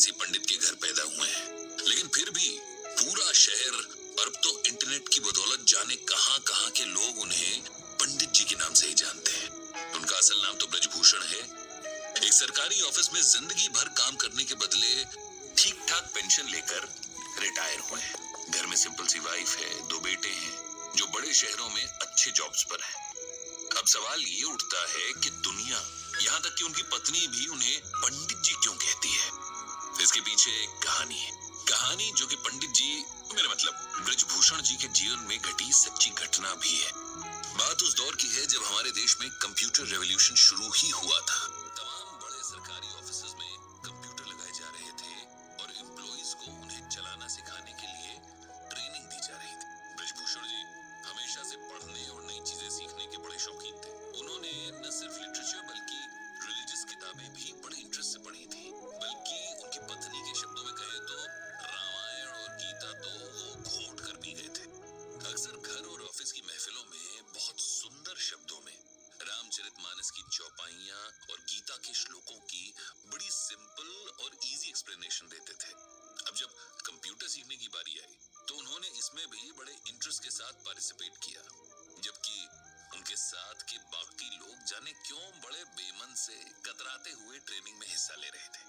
किसी पंडित के घर पैदा हुए हैं, लेकिन फिर भी पूरा शहर और अब तो इंटरनेट की बदौलत जाने कहां के लोग उन्हें पंडित जी के नाम से ही जानते हैं। उनका असल नाम तो ब्रजभूषण है। एक सरकारी ऑफिस में जिंदगी भर काम करने के बदले ठीक ठाक पेंशन लेकर रिटायर हुए हैं। घर में सिंपल सी वाइफ है, 2 बेटे हैं जो बड़े शहरों में अच्छे जॉब्स पर हैं। अब सवाल ये उठता है कि दुनिया, यहाँ तक कि उनकी पत्नी भी उन्हें पंडित जी क्यों कहती है। इसके पीछे एक कहानी है, कहानी जो कि पंडित जी, मेरा मतलब ब्रजभूषण जी के जीवन में घटी सच्ची घटना भी है। बात उस दौर की है जब हमारे देश में कंप्यूटर रेवोल्यूशन शुरू ही हुआ था। तमाम बड़े सरकारी ऑफिसेज में कंप्यूटर लगाए जा रहे थे और एम्प्लॉइज को उन्हें चलाना सिखाने के लिए ट्रेनिंग दी जा रही थी। ब्रजभूषण जी हमेशा से पढ़ने और नई चीजें सीखने के बड़े शौकीन थे। उन्होंने न सिर्फ लिटरेचर बल्कि रिलीजियस किताबें भी बड़े इंटरेस्ट से पढ़ी थी। बल्कि उनकी पत्नी के शब्दों में कहे तो रामायण और गीता तो वो घोट कर भी गए थे। अक्सर घर और ऑफिस की महफिलों में बहुत सुंदर शब्दों में रामचरितमानस की चौपाइयां और गीता के श्लोकों की बड़ी सिंपल और इजी एक्सप्लेनेशन देते थे। अब जब कंप्यूटर सीखने की बारी आई तो उन्होंने इसमें भी बड़े इंटरेस्ट के साथ पार्टिसिपेट किया, जबकि उनके साथ के बाकी लोग जाने क्यों बड़े बेमन से कतराते हुए ट्रेनिंग में हिस्सा ले रहे थे।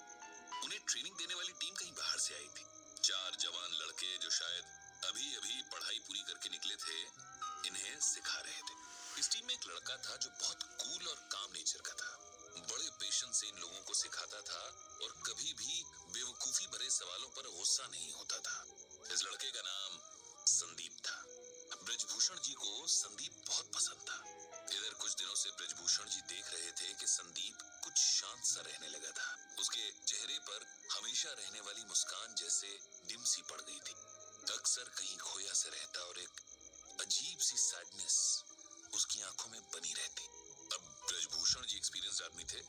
उन्हें ट्रेनिंग देने वाली टीम कहीं बाहर से आई थी। 4 जवान लड़के जो शायद अभी पढ़ाई पूरी करके निकले थे, इन्हें सिखा रहे थे। इस टीम में एक लड़का था जो बहुत कूल और काम नेचर का था। बड़े पेशेंस से इन लोगों को सिखाता था और कभी भी बेवकूफी भरे सवालों पर गुस्सा नहीं होता था। इस लड़के का नाम संदीप था। ब्रजभूषण जी को संदीप बहुत पसंद था। इधर कुछ दिनों से ब्रजभूषण जी देख रहे थे कि संदीप कुछ शांत सा रहने लगा था। उसके चेहरे पर हमेशा रहने वाली मुस्कान जैसे डिम सी पड़ गई थी। अक्सर कहीं खोया से रहता और एक अजीब सी सैडनेस उसकी आंखों में बनी रहती। अब ब्रजभूषण जी एक्सपीरियंस्ड आदमी थे,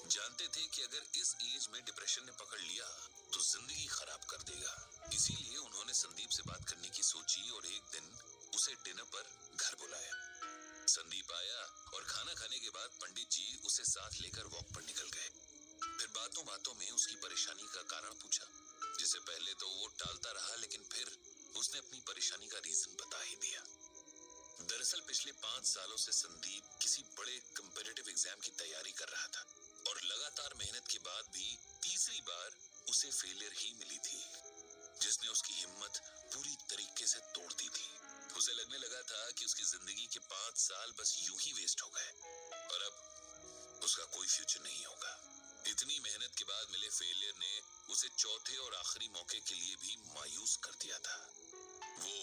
जानते थे कि अगर इस एज में डिप्रेशन ने पकड़ लिया तो जिंदगी खराब कर देगा। इसीलिए उन्होंने संदीप से बात करने की सोची और एक दिन उसे डिनर पर घर बुलाया। संदीप आया और खाना खाने के बाद पंडित जी उसे साथ लेकर वॉक पर निकल गए। फिर बातों बातों में उसकी परेशानी का कारण पूछा, जिसे पहले तो वो टालता रहा, लेकिन फिर उसने अपनी परेशानी का रीजन बता ही दिया। दरअसल पिछले 5 सालों से संदीप किसी बड़े कॉम्पिटिटिव एग्जाम की तैयारी कर रहा था और लगातार मेहनत के बाद भी तीसरी बार उसे फेलियर ही मिली थी, जिसने उसकी हिम्मत पूरी तरीके से तोड़ दी थी। उसे लगने लगा था कि उसकी जिंदगी के 5 साल बस यूं ही वेस्ट हो गए और अब उसका कोई फ्यूचर नहीं होगा। इतनी मेहनत के बाद मिले फेलियर ने उसे चौथे और आखिरी मौके के लिए भी मायूस कर दिया था। वो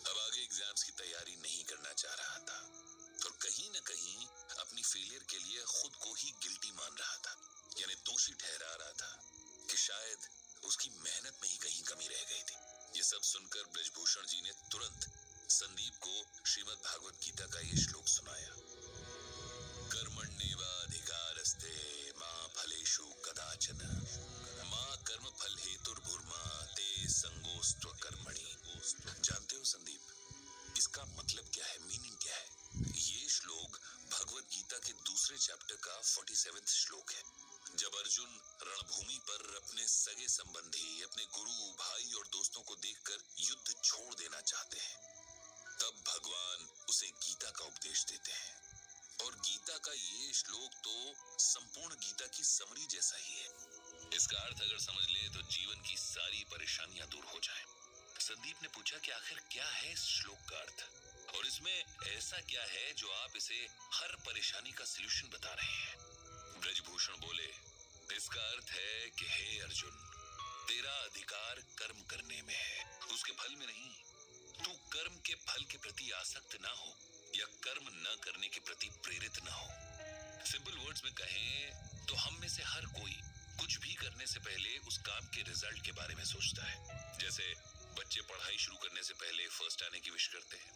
अब आगे एग्जाम्स की तैयारी नहीं करना चाह रहा था और कहीं न कहीं अपनी फेलियर के लिए खुद को ही गिल्टी मान रहा था, यानी दोषी ठहरा रहा था कि शायद उसकी मेहनत में ही कहीं कमी रह गई थी। ये सब सुनकर ब्रजभूषण जी ने तुरंत संदीप को श्रीमद् भागवत गीता का ये श्लोक सुनाया। कर्मण्येवाधिकारस्ते मा फलेषु कदाचन मा कर्म फल हेतुर्भुर्मा ते संगोस्त्व कर्मणि। जानते हो संदीप, इसका मतलब क्या है, मीनिंग क्या है? ये श्लोक भगवत गीता के दूसरे चैप्टर का 47वां श्लोक है। जब अर्जुन रणभूमि पर अपने सगे संबंधी, अपने गुरु, भाई और दोस्तों को देखकर युद्ध छोड़ देना चाहते हैं, तब भगवान उसे गीता का उपदेश देते हैं। और गीता का ये श्लोक तो संपूर्ण गीता की समरी जैसा ही है। इसका अर्थ अगर समझ ले तो जीवन की सारी परेशानियां दूर हो जाएं। संदीप ने पूछा कि आखिर क्या है इस श्लोक का अर्थ और इसमें ऐसा क्या है जो आप इसे हर परेशानी का सलूशन बता रहे हैं। ब्रजभूषण बोले, इसका अर्थ है कि हे अर्जुन, तेरा अधिकार कर्म करने में है, उसके फल में नहीं। तू कर्म के फल के प्रति आसक्त ना हो या कर्म न करने के प्रति प्रेरित ना हो। सिंपल वर्ड्स में कहें तो हम में से हर कोई कुछ भी करने से पहले उस काम के रिजल्ट के बारे में सोचता है। जैसे बच्चे पढ़ाई शुरू करने से पहले फर्स्ट आने की विश करते हैं।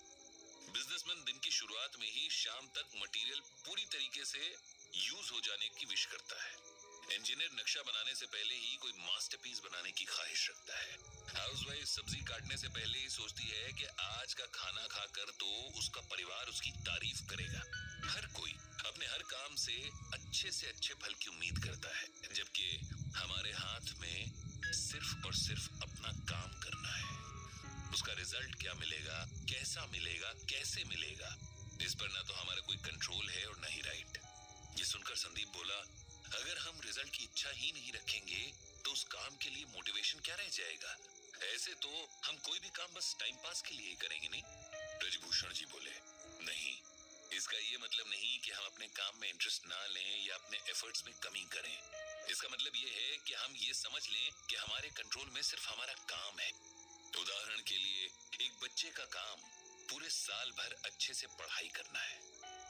बिजनेसमैन दिन की शुरुआत में ही शाम तक मटेरियल पूरी तरीके से यूज हो जाने की विश करता है। इंजीनियर नक्शा बनाने से पहले ही कोई मास्टरपीस बनाने की ख्वाहिश रखता है। हाउसवाइफ सब्जी काटने से पहले ही सोचती है कि आज का खाना खाकर तो उसका परिवार उसकी तारीफ करेगा। हर कोई अपने हर काम से अच्छे फल की उम्मीद करता है, जबकि हमारे हाथ में सिर्फ और सिर्फ अपना काम करना है। उसका रिजल्ट क्या मिलेगा, कैसा मिलेगा, कैसे मिलेगा, इस पर ना तो हमारा कोई कंट्रोल है और ना ही राइट। ये सुनकर संदीप बोला, अगर हम रिजल्ट की इच्छा ही नहीं रखेंगे तो उस काम के लिए मोटिवेशन क्या रह जाएगा? ऐसे तो हम कोई भी काम बस टाइम पास के लिए ही करेंगे, नहीं? ब्रजभूषण जी बोले, नहीं, इसका ये मतलब नहीं कि हम अपने काम में इंटरेस्ट ना लें या अपने एफर्ट्स में कमी करें। इसका मतलब ये है कि हम ये समझ लें कि हमारे कंट्रोल में सिर्फ हमारा काम है। उदाहरण के लिए, एक बच्चे का काम पूरे साल भर अच्छे से पढ़ाई करना है,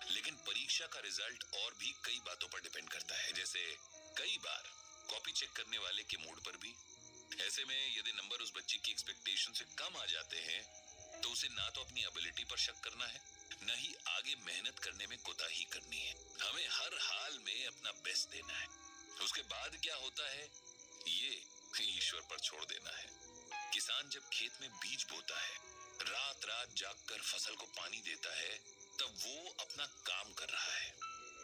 लेकिन परीक्षा का रिजल्ट और भी कई बातों पर डिपेंड करता है, जैसे कई बार कॉपी चेक करने वाले के मूड पर भी। ऐसे में यदि नंबर उस बच्चे की एक्सपेक्टेशन से कम आ जाते हैं तो उसे ना तो अपनी एबिलिटी पर शक करना है, न ही आगे मेहनत करने में कोताही करनी है। हमें हर हाल में अपना बेस्ट देना है। उसके बाद क्या होता है ये ईश्वर पर छोड़ देना है। किसान जब खेत में बीज बोता है, रात रात जागकर फसल को पानी देता है, तब वो अपना काम कर रहा है।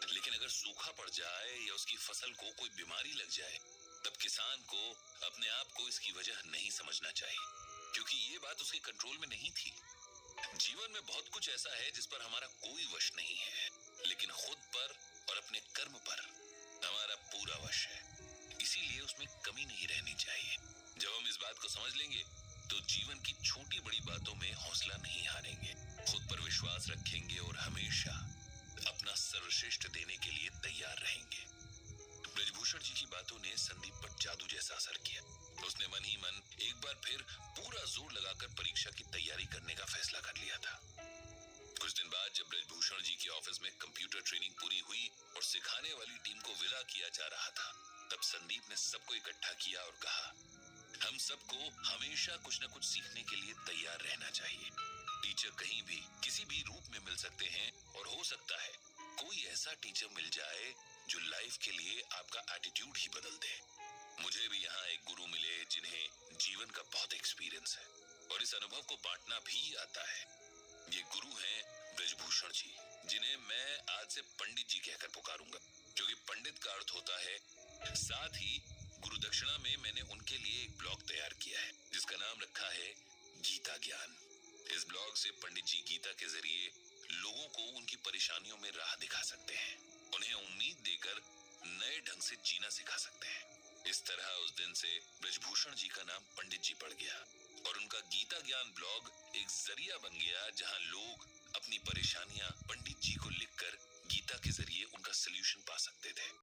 लेकिन अगर सूखा पड़ जाए या उसकी फसल को कोई बीमारी लग जाए, तब किसान को अपने आप को इसकी वजह नहीं समझना चाहिए, क्योंकि ये बात उसके कंट्रोल में नहीं थी। जीवन में बहुत कुछ ऐसा है जिस पर हमारा कोई वश नहीं है, लेकिन खुद पर और अपने कर्म पर हमारा पूरा वश है। इसीलिए उसमें कमी नहीं रहनी चाहिए। जब हम इस बात को समझ लेंगे तो जीवन की छोटी बड़ी बातों में हौसला नहीं हारेंगे, खुद पर विश्वास रखेंगे और हमेशा अपना सर्वश्रेष्ठ देने के लिए तैयार रहेंगे। ब्रजभूषण जी की बातों ने संदीप पर जादू जैसा असर किया। उसने मन ही मन एक बार फिर पूरा जोर लगाकर परीक्षा की तैयारी करने का फैसला कर लिया था। कुछ दिन बाद जब ब्रजभूषण जी के ऑफिस में कंप्यूटर ट्रेनिंग पूरी हुई और सिखाने वाली टीम को विदा किया जा रहा था, तब संदीप ने सबको इकट्ठा किया और कहा, हम सबको हमेशा कुछ न कुछ सीखने के लिए तैयार रहना चाहिए। टीचर कहीं भी किसी भी रूप में मिल सकते हैं और हो सकता है कोई ऐसा टीचर मिल जाए जो लाइफ के लिए आपका एटीट्यूड ही बदल दे। मुझे भी यहाँ एक गुरु मिले जिन्हें जीवन का बहुत एक्सपीरियंस है और इस अनुभव को बांटना भी आता है। ये गुरु हैं ब्रजभूषण जी, जिन्हें मैं आज से पंडित जी कहकर पुकारूंगा, क्योंकि पंडित का अर्थ होता है। साथ ही गुरु दक्षिणा में मैंने उनके लिए एक ब्लॉग तैयार किया है जिसका नाम रखा है गीता ज्ञान। इस ब्लॉग से पंडित जी गीता के जरिए लोगों को उनकी परेशानियों में राह दिखा सकते हैं, उन्हें उम्मीद देकर नए ढंग से जीना सिखा सकते हैं। इस तरह उस दिन से ब्रजभूषण जी का नाम पंडित जी पड़ गया और उनका गीता ज्ञान ब्लॉग एक जरिया बन गया जहां लोग अपनी परेशानियां पंडित जी को लिखकर गीता के जरिए उनका सलूशन पा सकते थे।